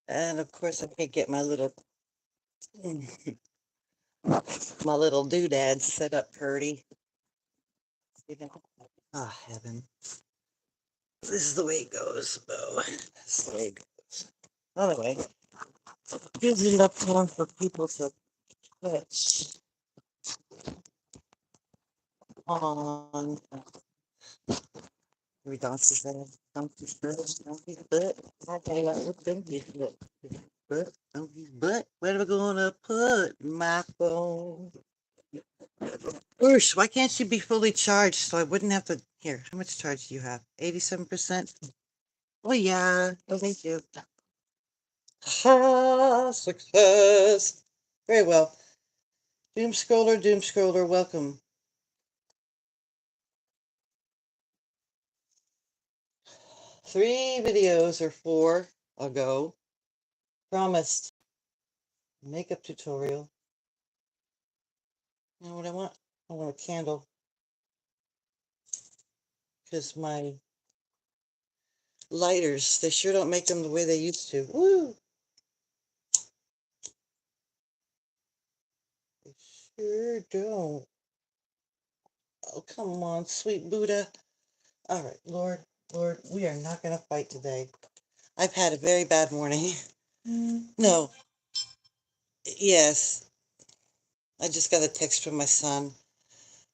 And of course, I can't get my little doodad set up pretty. You know? Oh, heaven. This is the way it goes, Bo. This is the way it goes. Anyway, gives it enough time for people to catch on. We donkey's head, donkey's butt, donkey's butt. Okay, that was donkey's butt. Donkey's butt. Where am I gonna put my phone? Oosh, why can't she be fully charged so I wouldn't have to? Here, how much charge do you have? 87%? Oh, yeah. Oh, thank you. Ha! Success! Very well. Doom scroller, welcome. 3 videos or 4 ago. Promised. Makeup tutorial. You know what I want? I want a candle. Because my lighters, they sure don't make them the way they used to. Woo! They sure don't. Oh, come on, sweet Buddha. All right, Lord, we are not going to fight today. I've had a very bad morning. No, yes, I just got a text from my son.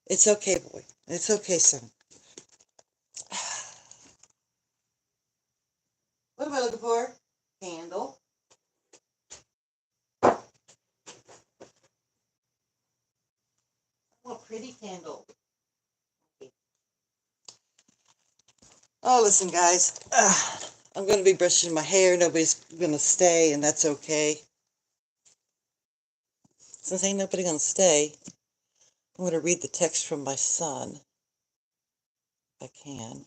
It's okay, boy. It's okay, son. What am I looking for? Candle. Oh, a pretty candle. Oh, listen, guys. I'm going to be brushing my hair. Nobody's going to stay, and that's okay. Since ain't nobody going to stay, I'm going to read the text from my son, if I can.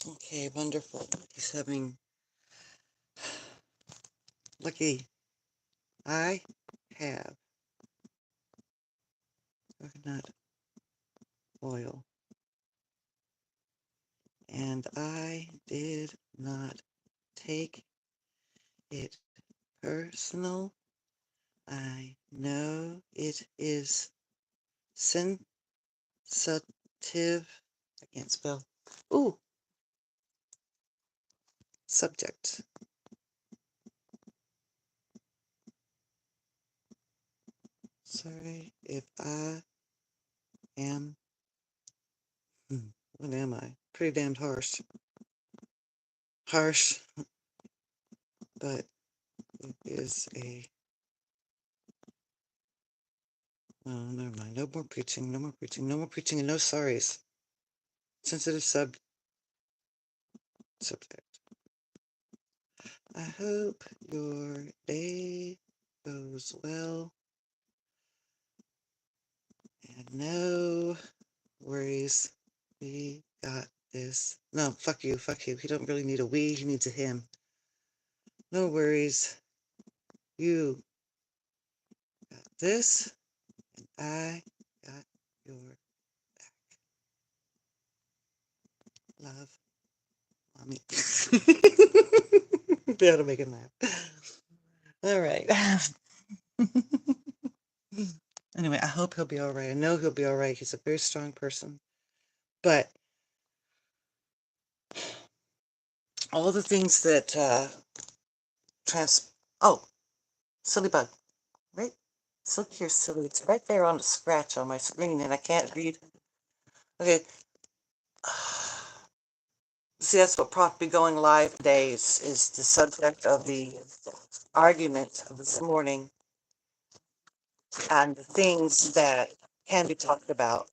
Okay, wonderful. He's having... Lucky. I have coconut oil, and I did not take it personal. I know it is sensitive. I can't spell. Ooh, subject. Sorry if I am, what am I? Pretty damned harsh. Harsh, but it is a, oh, never mind. No more preaching, no more preaching, no more preaching, and no sorries. Sensitive subject. I hope your day goes well, and no worries. We got this. No, fuck you, fuck you. He don't really need a we, he needs a him. No worries. You got this, and I got your love, mommy. That'll make him laugh. All right. Anyway, I hope he'll be all right. I know he'll be all right. He's a very strong person. But all the things that oh, silly bug, right? Look here, silly. It's right there on the scratch on my screen, and I can't read. Okay. See, that's what prompted me going live today is the subject of the argument of this morning and the things that can be talked about.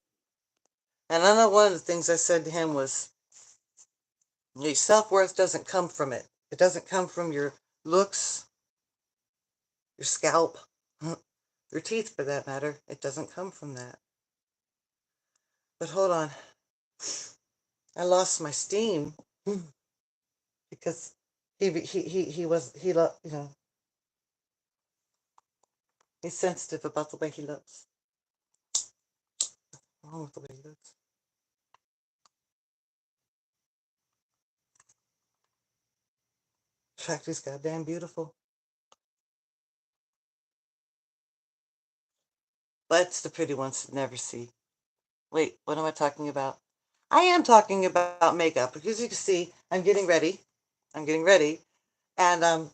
And I know one of the things I said to him was, your self-worth doesn't come from it. It doesn't come from your looks, your scalp, your teeth for that matter. It doesn't come from that. But hold on. I lost my steam. because he was he lo- you know he's sensitive about the way he looks. What's wrong with the way he looks? In fact, he's goddamn beautiful. But it's the pretty ones that never see. Wait, what am I talking about? I am talking about makeup because you can see I'm getting ready. I'm getting ready, and I'm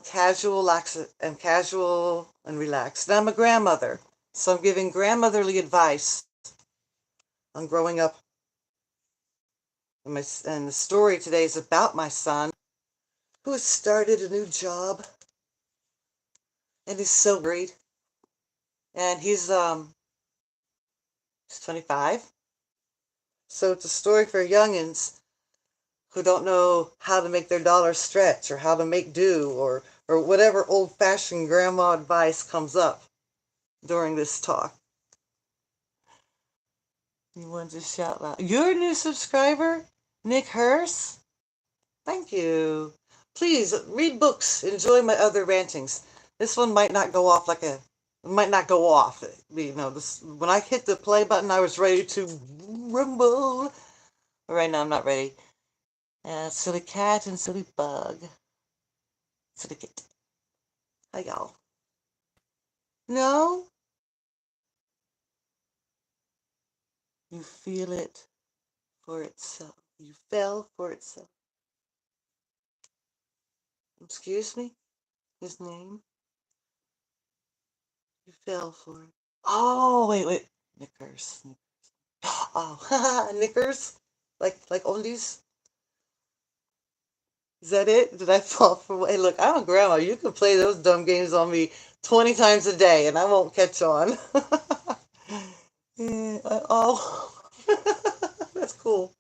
casual and relaxed. And I'm a grandmother, so I'm giving grandmotherly advice on growing up. And the story today is about my son who has started a new job and he's so worried. And he's 25. So it's a story for youngins who don't know how to make their dollar stretch or how to make do or whatever old-fashioned grandma advice comes up during this talk. You want to shout loud. You're a new subscriber? Nick Hurst? Thank you. Please read books. Enjoy my other rantings. This one might not go off might not go off. When I hit the play button, I was ready to rumble. But right now, I'm not ready. Silly cat and silly bug. Silly kit. Hi, y'all. No? You feel it for itself. You fell for itself. Excuse me? His name? You fell for it. Oh, wait. Knickers. Oh, knickers? Like undies? Is that it? Did I fall for? Hey, look, I'm a grandma. You can play those dumb games on me 20 times a day, and I won't catch on. Oh, that's cool.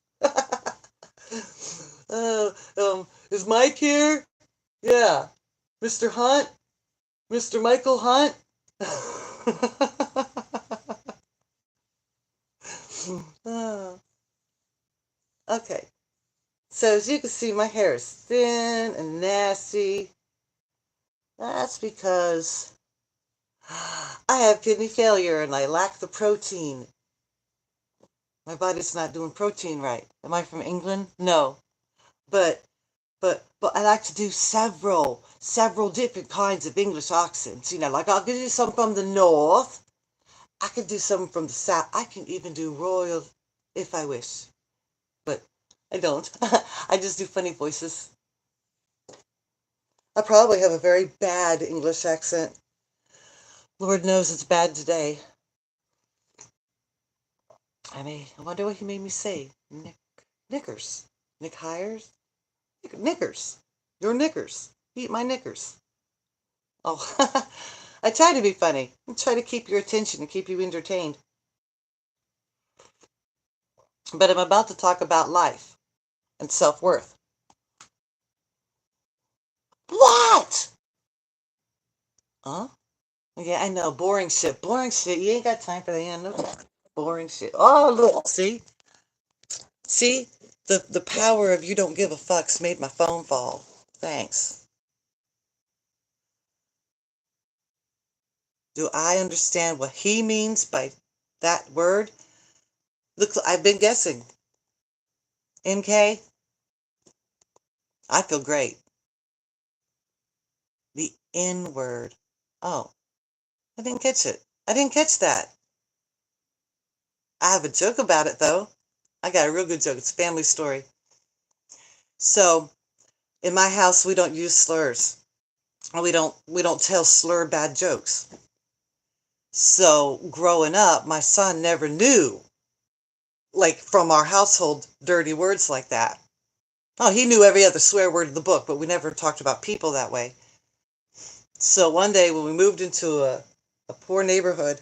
Is Mike here? Yeah. Mr. Hunt? Mr. Michael Hunt? Okay. So as you can see, my hair is thin and nasty. That's because I have kidney failure and I lack the protein. My body's not doing protein right. Am I from England? No. But I like to do several different kinds of English accents. Like I could do some from the north. I could do some from the south. I can even do royal if I wish. But I don't. I just do funny voices. I probably have a very bad English accent. Lord knows it's bad today. I wonder what he made me say. Knickers. Nick hires? Knickers. Your knickers. Eat my knickers. Oh, I try to be funny. I try to keep your attention and keep you entertained. But I'm about to talk about life and self-worth. What? Huh? Yeah, I know. Boring shit. Boring shit. You ain't got time for that. No time. Boring shit. Oh, look. See? See? The power of you don't give a fucks made my phone fall. Thanks. Do I understand what he means by that word? Look, I've been guessing. MK, I feel great. The N word. Oh, I didn't catch it. I didn't catch that. I have a joke about it though. I got a real good joke. It's a family story. So, in my house we don't use slurs. We don't tell slur bad jokes. So, growing up, my son never knew like from our household dirty words like that. Oh, he knew every other swear word in the book, but we never talked about people that way. So one day when we moved into a poor neighborhood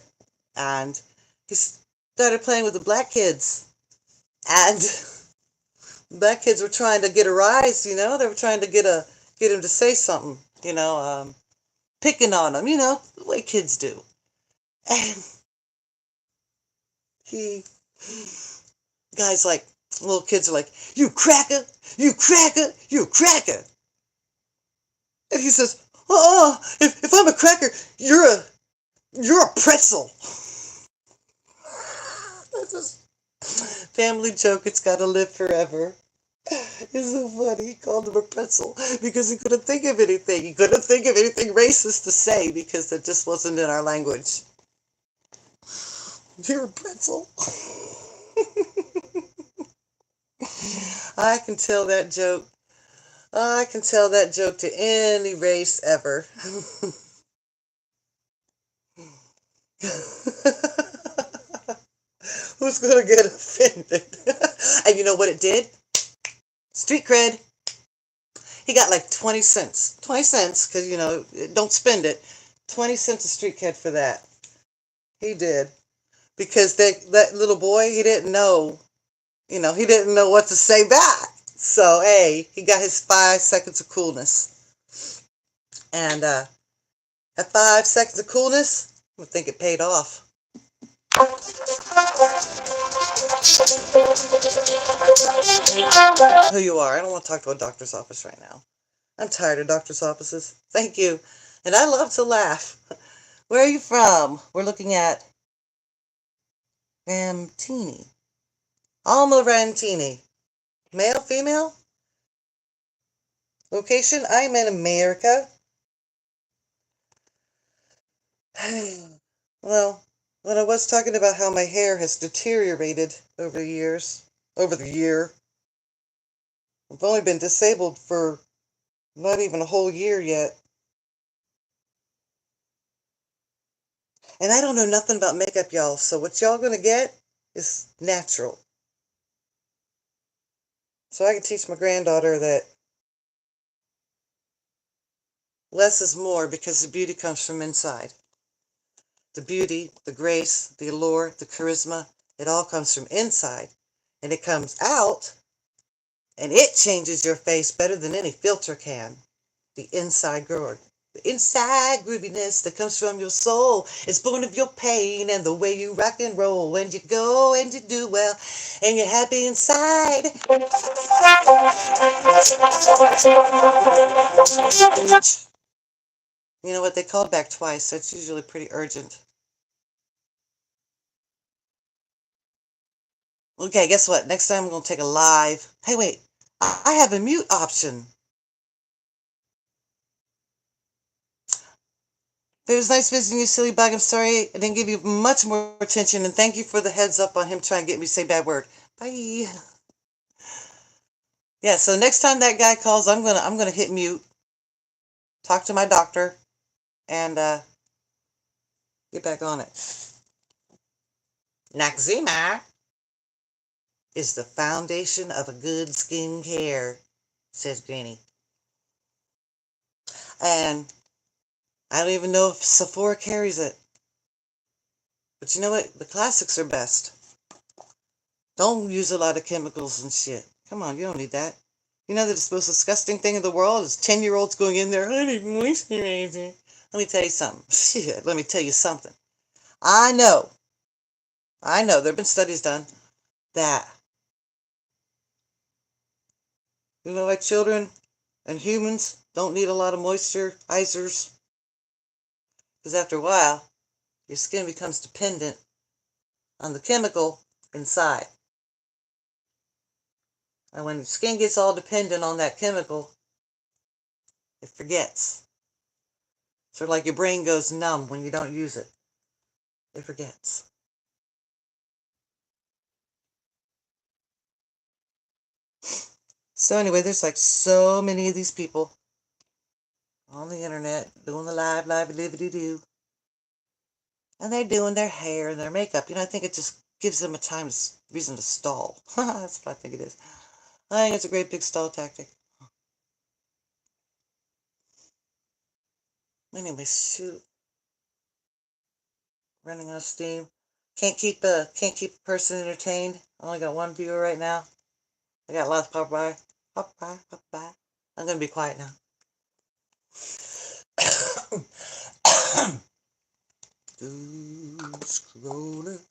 and he started playing with the black kids and black kids were trying to get a rise, they were trying to get him to say something, picking on him, the way kids do. And he guy's like, Little kids are like, you cracker, you cracker, you cracker. And he says, oh, if I'm a cracker, you're a pretzel. That's a family joke. It's got to live forever. It's so funny. He called him a pretzel because he couldn't think of anything. He couldn't think of anything racist to say because it just wasn't in our language. You're a pretzel. I can tell that joke. I can tell that joke to any race ever. Who's going to get offended? And you know what it did? Street cred. He got like 20 cents. 20 cents, because, don't spend it. 20 cents a street cred for that. He did. Because that little boy, he didn't know, he didn't know what to say back. So, hey, he got his 5 seconds of coolness. And that 5 seconds of coolness, I think it paid off. Who you are. I don't want to talk to a doctor's office right now. I'm tired of doctor's offices. Thank you. And I love to laugh. Where are you from? We're looking at Ramtini. Alma Rantini. Male, female? Location? I'm in America. Well, when I was talking about how my hair has deteriorated over the year, I've only been disabled for not even a whole year yet. And I don't know nothing about makeup, y'all, so what y'all gonna get is natural. So I can teach my granddaughter that less is more because the beauty comes from inside. The beauty, the grace, the allure, the charisma, it all comes from inside. And it comes out, and it changes your face better than any filter can. The inside girl. The inside grooviness that comes from your soul is born of your pain and the way you rock and roll. When you go and you do well and you're happy inside. You know what? They called back twice, so it's usually pretty urgent. Okay, guess what? Next time I'm going to take a live. Hey, wait. I have a mute option. It was nice visiting you, silly bug. I'm sorry I didn't give you much more attention, and thank you for the heads up on him trying to get me to say bad word. Bye. Yeah, so next time that guy calls, I'm gonna hit mute, talk to my doctor, and get back on it. Noxzema is the foundation of a good skin care, says Granny. And I don't even know if Sephora carries it. But you know what? The classics are best. Don't use a lot of chemicals and shit. Come on, you don't need that. You know that the most disgusting thing in the world is 10-year-olds going in there, I need moisturizer. Let me tell you something. Shit, let me tell you something. I know, there have been studies done that, like children and humans don't need a lot of moisturizers because after a while, your skin becomes dependent on the chemical inside. And when your skin gets all dependent on that chemical, it forgets. Sort of like your brain goes numb when you don't use it. It forgets. So anyway, there's like so many of these people on the internet doing the live do, and they're doing their hair and their makeup. I think it just gives them a reason to stall. That's what I think it is. I think it's a great big stall tactic. Anyway, shoot, running out of steam. Can't keep a person entertained. I only got one viewer right now. I got lots pop by. Pop by, pop by. I'm gonna be quiet now. Scroller.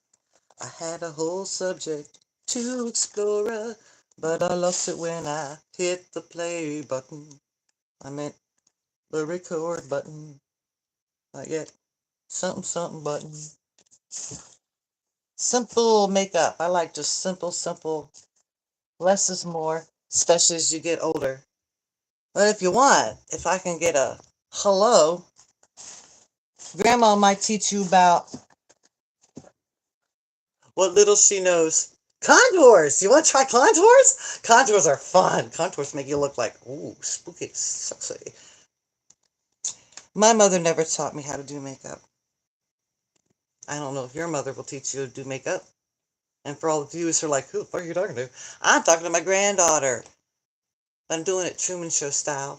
I had a whole subject to Explorer, but I lost it when I hit the play button. I meant the record button. Not yet. Something, something button. Simple makeup. I like just simple, simple. Less is more, especially as you get older. But if you want, if I can get a hello, Grandma might teach you about what little she knows. Contours! You want to try contours? Contours are fun. Contours make you look like, ooh, spooky, sexy. My mother never taught me how to do makeup. I don't know if your mother will teach you to do makeup. And for all the viewers who are like, who the fuck are you talking to? I'm talking to my granddaughter. I'm doing it Truman Show style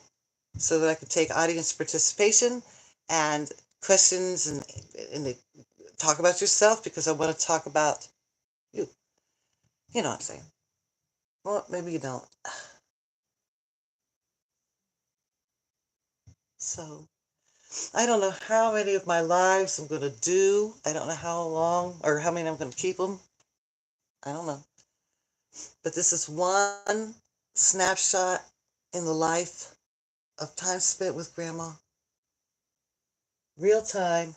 so that I can take audience participation and questions and talk about yourself because I want to talk about you. You know what I'm saying. Well, maybe you don't. So, I don't know how many of my lives I'm going to do. I don't know how long or how many I'm going to keep them. I don't know. But this is one snapshot in the life of time spent with Grandma. Real time.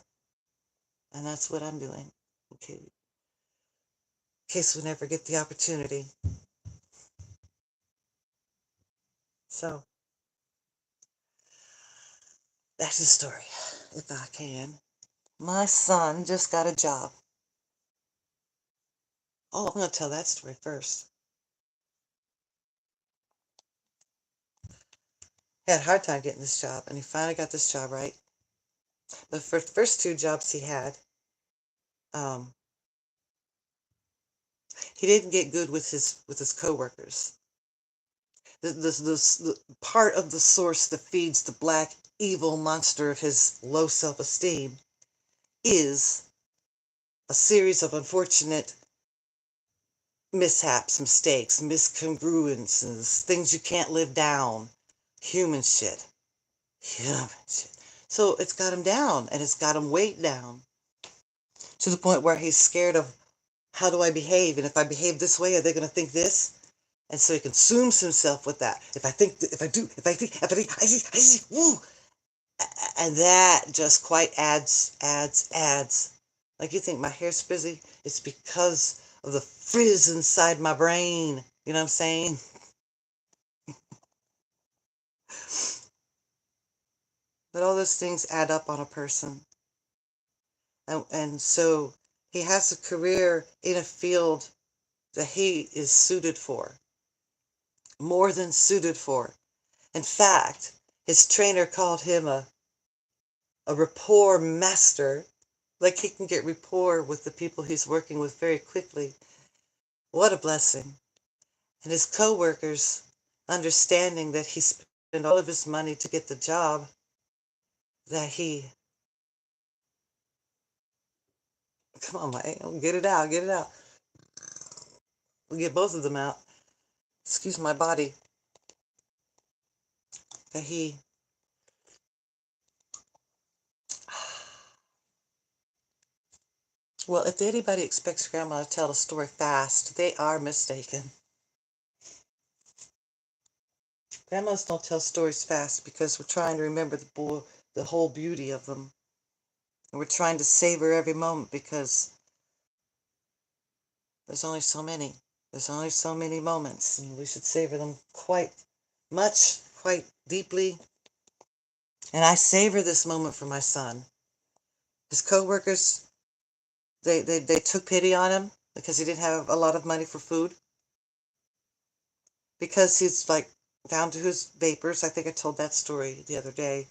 And that's what I'm doing. Okay. In case we never get the opportunity. So, that's the story, if I can. My son just got a job. Oh, I'm going to tell that story first. He had a hard time getting this job, and he finally got this job, right? The first two jobs he had, um, he didn't get good with his coworkers. The part of the source that feeds the black evil monster of his low self-esteem is a series of unfortunate mishaps, mistakes, miscongruences, things you can't live down, human shit. Human shit. So it's got him down, and it's got him weighed down to the point where he's scared of how do I behave, and if I behave this way, are they going to think this? And so he consumes himself with that. If I think, if I do, if I think, I see, woo! And that just quite adds. Like you think my hair's frizzy? It's because of the frizz inside my brain. You know what I'm saying? But all those things add up on a person. And so he has a career in a field that he is suited for. More than suited for. In fact, his trainer called him a rapport master. Like he can get rapport with the people he's working with very quickly. What a blessing. And his coworkers, understanding that he spent all of his money to get the job, that he, come on, man, get it out, get it out. We'll get both of them out. Excuse my body. That he, well, if anybody expects Grandma to tell a story fast, they are mistaken. Grandmas don't tell stories fast because we're trying to remember the whole beauty of them. And we're trying to savor every moment because there's only so many. There's only so many moments, and we should savor them quite much, quite deeply. And I savor this moment for my son. His coworkers, they took pity on him because he didn't have a lot of money for food. Because he's like down to his vapors. I think I told that story the other day.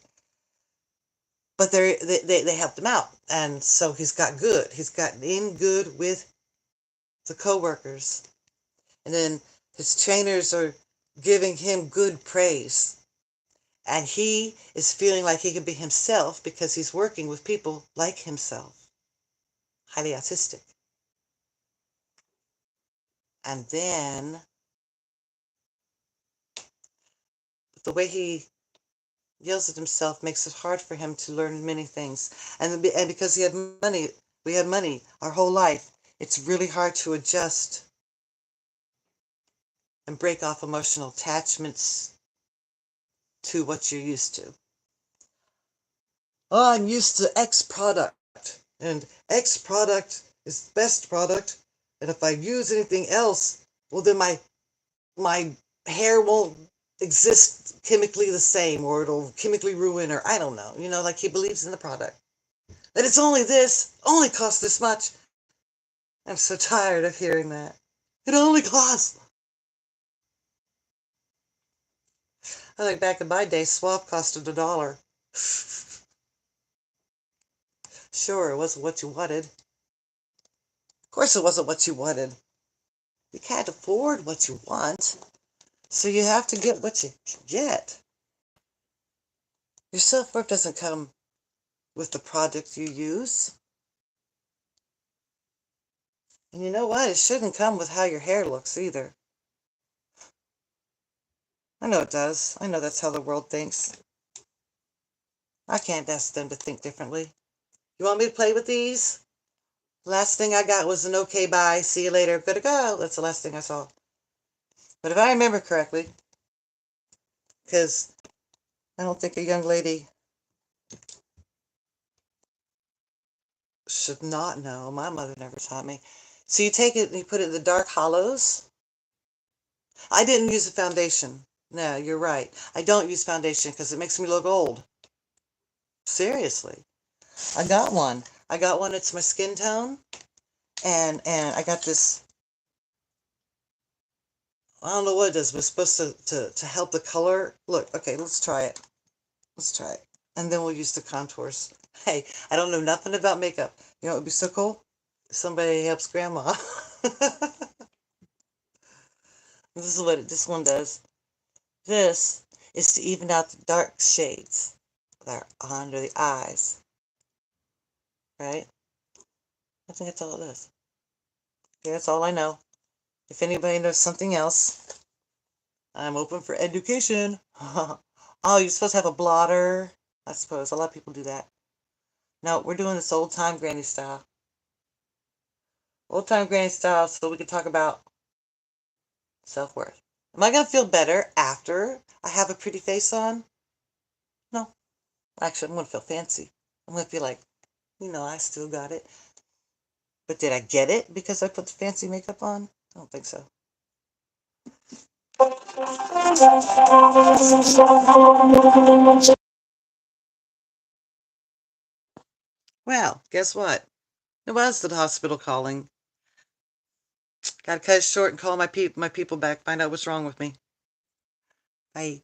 But they helped him out. And so he's got good. He's gotten in good with the coworkers. And then his trainers are giving him good praise. And he is feeling like he can be himself because he's working with people like himself. Highly autistic. And then the way he yells at himself makes it hard for him to learn many things. And because he had money, we had money our whole life, it's really hard to adjust and break off emotional attachments to what you're used to. Oh, I'm used to X product, and X product is best product, and if I use anything else, well then my hair won't exist chemically the same, or it'll chemically ruin, or I don't know. Like he believes in the product. And it's only this, only costs this much. I'm so tired of hearing that. It only costs. I think back in my day, swab costed $1. Sure, it wasn't what you wanted. Of course it wasn't what you wanted. You can't afford what you want, so you have to get what you can get. Your self-worth doesn't come with the product you use. And you know what? It shouldn't come with how your hair looks either. I know it does. I know that's how the world thinks. I can't ask them to think differently. You want me to play with these? Last thing I got was an okay, bye, see you later, gotta go. That's the last thing I saw. But if I remember correctly, because I don't think a young lady should not know. My mother never taught me. So you take it and you put it in the dark hollows. I didn't use a foundation. No, you're right. I don't use foundation because it makes me look old. Seriously. I got one. It's my skin tone. And I got this, I don't know what it is, but it's supposed to help the color. Look, okay, let's try it. Let's try it. And then we'll use the contours. Hey, I don't know nothing about makeup. You know what would be so cool? If somebody helps grandma. This is what this one does. This is to even out the dark shades that are under the eyes. Right? I think that's all it is. Okay, that's all I know. If anybody knows something else, I'm open for education. Oh, you're supposed to have a blotter. I suppose a lot of people do that. No, we're doing this old time granny style. Old time granny style, so we can talk about self-worth. Am I going to feel better after I have a pretty face on? No. Actually, I'm going to feel fancy. I'm going to feel like, I still got it. But did I get it because I put the fancy makeup on? I don't think so. Well, guess what? It was the hospital calling. Gotta cut it short and call my people back, find out what's wrong with me. Bye.